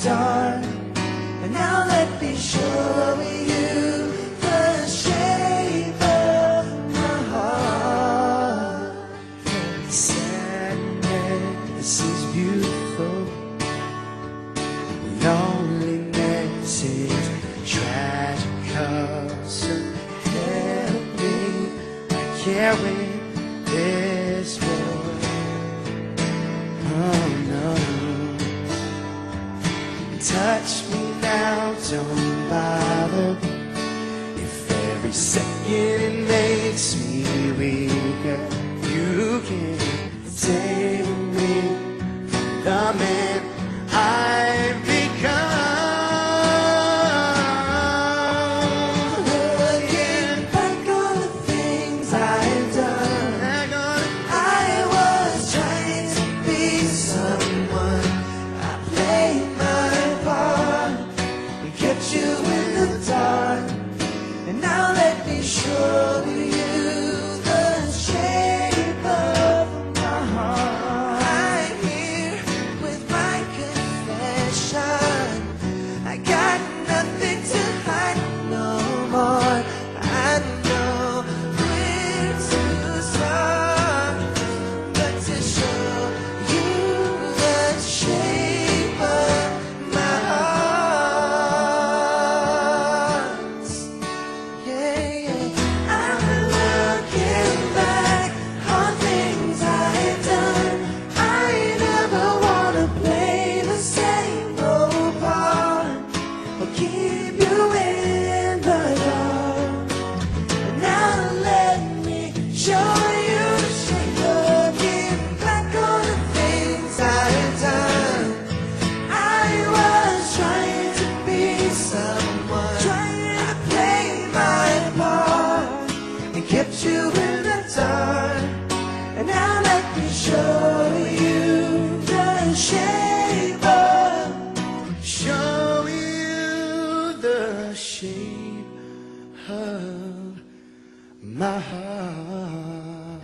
dark. And now let me show you the shape of my heart. Sadness is beautiful. Loneliness is tragical. So help me, I carry this boy. Oh no. Touch me now, don't bother. If every second it makes me weaker, you can save me from the man I've become. Looking back on the things I've done, I was trying to be someone. I played my part and kept you in the dark. And now let me show you the shape of my heart. I'm here with my confession. I got nothing to hide no more. I know where to start, but to show you the shape of my heart. Yeah, yeah. I'm looking back on things I've done. I never wanna play the same old part or keep you in the dark. But now let me show you the shape. Looking back on the things I've done, I was trying to be someone, trying to play my part and kept you in the dark. And now let me show you the shape of, show you the shape of my heart.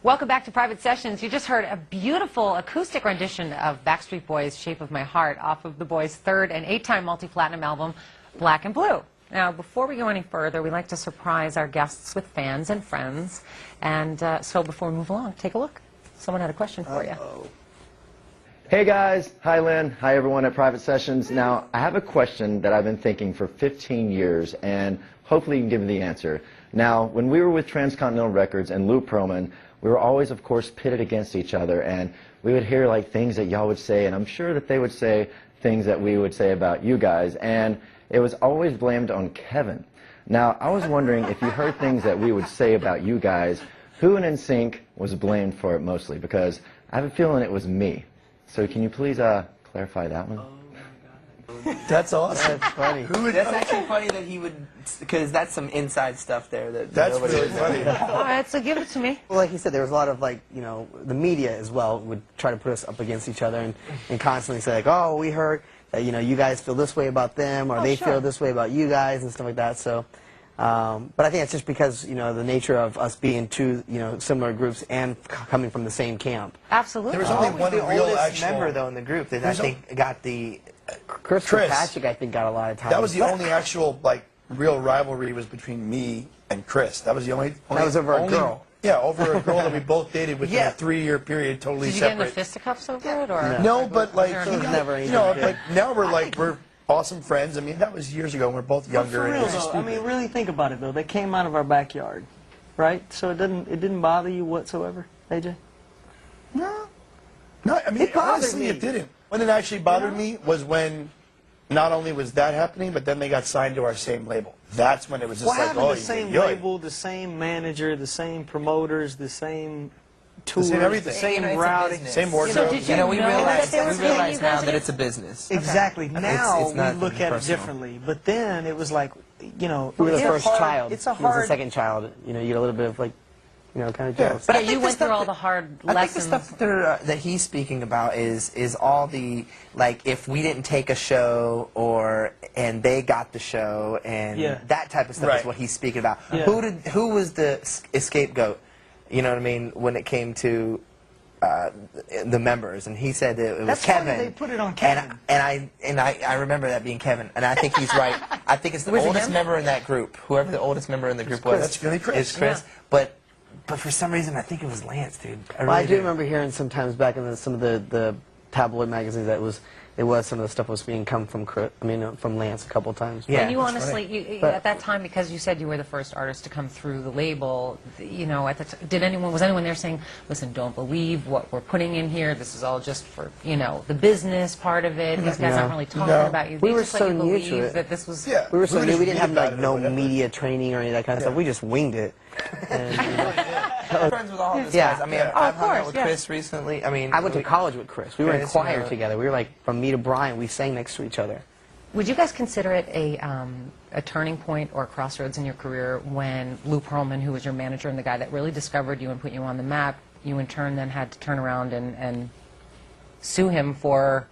Welcome back to Private Sessions. You just heard a beautiful acoustic rendition of Backstreet Boys' Shape of My Heart off of the Boys' third and 8-time multi-platinum album, Black and Blue. Now, before we go any further, we like to surprise our guests with fans and friends. And so before we move along, take a look. Someone had a question for you. Hey guys, hi Lynn, hi everyone at Private Sessions. Now, I have a question that I've been thinking for 15 years, and hopefully you can give me the answer. Now, when we were with Transcontinental Records and Lou Pearlman, we were always, of course, pitted against each other, and we would hear like things that y'all would say, and I'm sure that they would say things that we would say about you guys, and it was always blamed on Kevin. Now, I was wondering if you heard things that we would say about you guys, who in NSYNC was blamed for it mostly? Because I have a feeling it was me. So can you please clarify that one? That's awesome. That's funny. That's actually funny that he would, because that's some inside stuff there. That's really funny. All right, so give it to me. Well, like you said, there was a lot of, like, you know, the media as well would try to put us up against each other and constantly say, like, oh, we heard that, you know, you guys feel this way about them, or they feel this way about you guys and stuff like that. So, but I think it's just because, you know, the nature of us being two, you know, similar groups and coming from the same camp. Absolutely. There was only one the real oldest actual member, though, in the group that I think got the... Chris Patrick, I think, got a lot of time. That was the only actual, like, real rivalry was between me and Chris. That was the only That was over a girl. Yeah, over a girl that we both dated within a 3-year period, totally Did you get separate. into fisticuffs over it, or? No, but like, There you was never know, anything like now we're awesome friends. I mean, that was years ago. And we're both younger. For and real it was though, I mean, really think about it though. They came out of our backyard, right? So it didn't bother you whatsoever, AJ? No, I mean, honestly, it didn't. When it actually bothered me was when not only was that happening, but then they got signed to our same label. That's when it was just Well, like, having oh, the same label, the same manager, the same promoters, the same tours, same everything. the same it's a routing. business. Same wardrobe. did You know, we know that realize, they were we paying realize you now guys that to- it's a business. Exactly. Now it's not we look at it personal. differently. But then it was like, you know, We were the it's first hard- child. It's a He was hard. the second child. You know, you get a little bit of, like, you know, kind of jealous. But I Yeah, think you the went through stuff all that- the hard I think the lessons. stuff that he's speaking about is all the, like, if we didn't take a show and they got the show and Yeah. that type of stuff Right. is what he's speaking about. Yeah. Who was the scapegoat? You know what I mean? When it came to the members, and he said that it was That's Kevin. funny they put it on Kevin. And I remember that being Kevin, and I think he's right. I think it's the Was it oldest him? member in that group. Whoever the oldest member in the group was, That's really Chris. Is Chris. But for some reason, I think it was Lance, dude. Well, I do remember hearing sometimes back in some of the tabloid magazines that it was some of the stuff was being come from from Lance a couple times. Yeah. And you that's honestly, at that time, because you said you were the first artist to come through the label, you know, was anyone there saying, listen, don't believe what we're putting in here, this is all just for, you know, the business part of it, these guys aren't really talking about you. We They were just so let you new to believe it. that this was... Yeah. We were so new, just we didn't read have about like it or no whatever. media training or any of that kind of stuff. We just winged it. And, I'm friends with all of these Yeah. guys. I mean, Oh, I've of hung out course, with yeah. Chris recently. I mean, I went to college with Chris. We were in Chris, choir you know. together. We were like from me to Brian. We sang next to each other. Would you guys consider it a turning point or a crossroads in your career when Lou Pearlman, who was your manager and the guy that really discovered you and put you on the map, you in turn then had to turn around and sue him for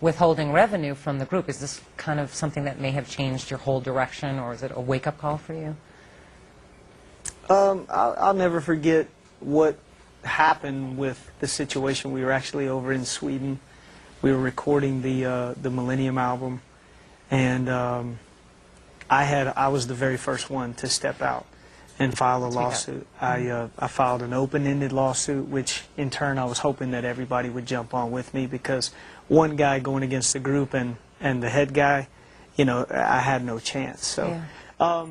withholding revenue from the group? Is this kind of something that may have changed your whole direction, or is it a wake-up call for you? I'll never forget what happened with the situation. We were actually over in Sweden. We were recording the Millennium album, and I was the very first one to step out and file a lawsuit. I filed an open-ended lawsuit, which in turn I was hoping that everybody would jump on with me, because one guy going against the group and the head guy, you know, I had no chance. So. Yeah.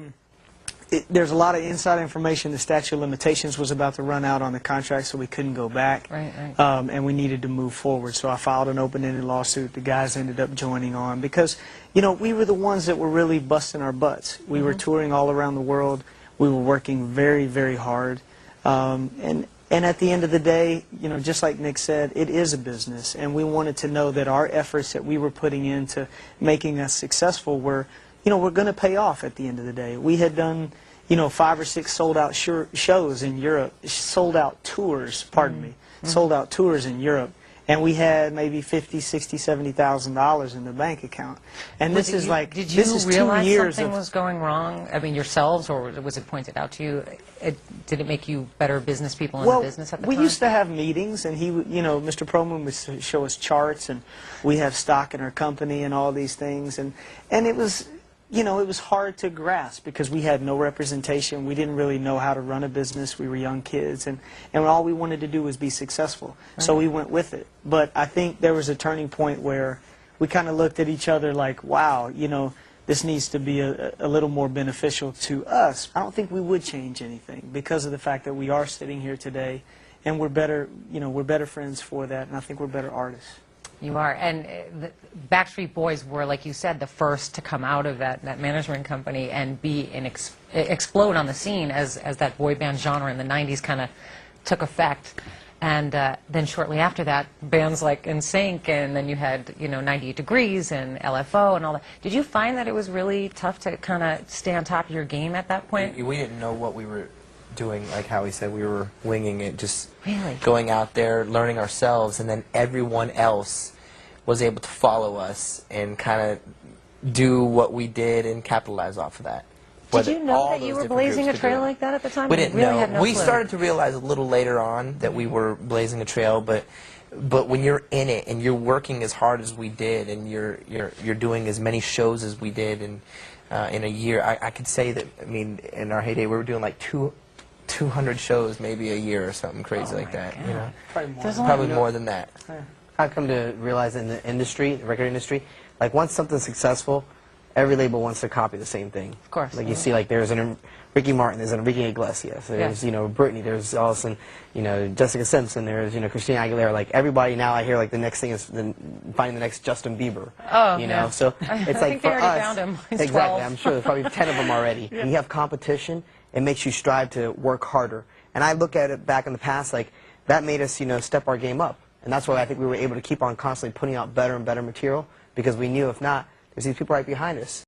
There's a lot of inside information. The statute of limitations was about to run out on the contract, so we couldn't go back. Right. And we needed to move forward. So I filed an open-ended lawsuit. The guys ended up joining on because, you know, we were the ones that were really busting our butts. We were touring all around the world. We were working very, very hard. And at the end of the day, you know, just like Nick said, it is a business. And we wanted to know that our efforts that we were putting into making us successful were, you know, we're going to pay off at the end of the day. We had done, you know, 5 or 6 sold-out shows in Europe, sold-out tours, pardon me, sold-out tours in Europe, and we had maybe $50,000, $60,000, $70,000 in the bank account. And this is like, did you this is 2 realize years something of, was going wrong? I mean, yourselves, or was it pointed out to you? Did it make you better business people in the business at the we time? used to have meetings, and he, would, you know, Mr. Perlman would show us charts, and we have stock in our company and all these things, and it was, you know, it was hard to grasp because we had no representation. We didn't really know how to run a business. We were young kids, and all we wanted to do was be successful. Right. So we went with it. But I think there was a turning point where we kind of looked at each other like, wow, you know, this needs to be a little more beneficial to us. I don't think we would change anything because of the fact that we are sitting here today, and we're better, you know, we're better friends for that, and I think we're better artists. You are, and the Backstreet Boys were, like you said, the first to come out of that management company and be explode on the scene as that boy band genre in the 90s kind of took effect. And then shortly after that, bands like NSYNC, and then you had, you know, 98 Degrees and LFO and all that. Did you find that it was really tough to kind of stay on top of your game at that point? We didn't know what we were doing. Like Howie said, we were winging it, just Really? going out there, learning ourselves, and then everyone else was able to follow us and kind of do what we did and capitalize off of that. Did you know that you were blazing a trail like that at the time? We didn't really know. Had no We clue. started to realize a little later on that we were blazing a trail, but when you're in it and you're working as hard as we did, and you're doing as many shows as we did, and in a year, I could say that, I mean, in our heyday, we were doing like 200 shows maybe a year or something crazy like that. You know, probably more than that. I've come to realize in the industry, the record industry, like once something's successful, every label wants to copy the same thing. Of course. Like you see, like there's an Ricky Martin, there's an Enrique Iglesias, there's you know Britney, there's also you know Jessica Simpson, there's you know Christina Aguilera. Like everybody now, I hear like the next thing is finding the next Justin Bieber. Oh, you know, yeah. so it's I like think for they already us, found him. He's exactly. 12. I'm sure there's probably 10 of them already. When you have competition, it makes you strive to work harder. And I look at it back in the past, like that made us, you know, step our game up. And that's why I think we were able to keep on constantly putting out better and better material, because we knew if not, there's these people right behind us.